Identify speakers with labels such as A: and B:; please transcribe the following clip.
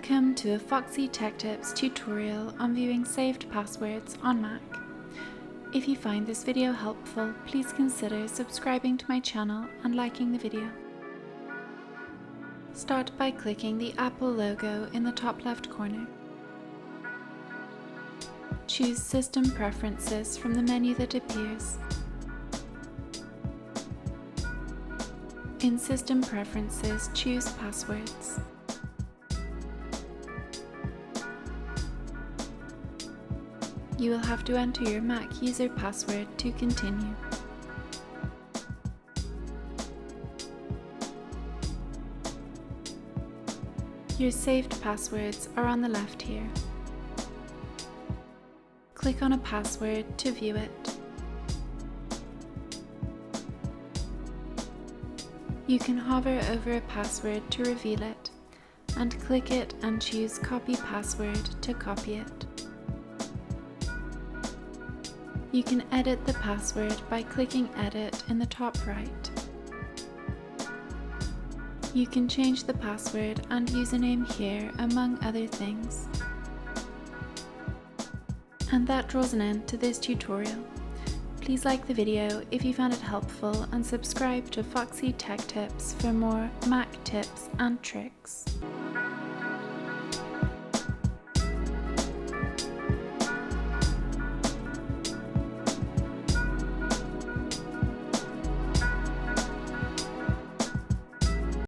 A: Welcome to a Foxy Tech Tips tutorial on viewing saved passwords on Mac. If you find this video helpful, please consider subscribing to my channel and liking the video. Start by clicking the Apple logo in the top left corner. Choose System Preferences from the menu that appears. In System Preferences, choose Passwords. You will have to enter your Mac user password to continue. Your saved passwords are on the left here. Click on a password to view it. You can hover over a password to reveal it, and click it and choose Copy Password to copy it. You can edit the password by clicking Edit in the top right. You can change the password and username here, among other things. And that draws an end to this tutorial. Please like the video if you found it helpful and subscribe to Foxy Tech Tips for more Mac tips and tricks.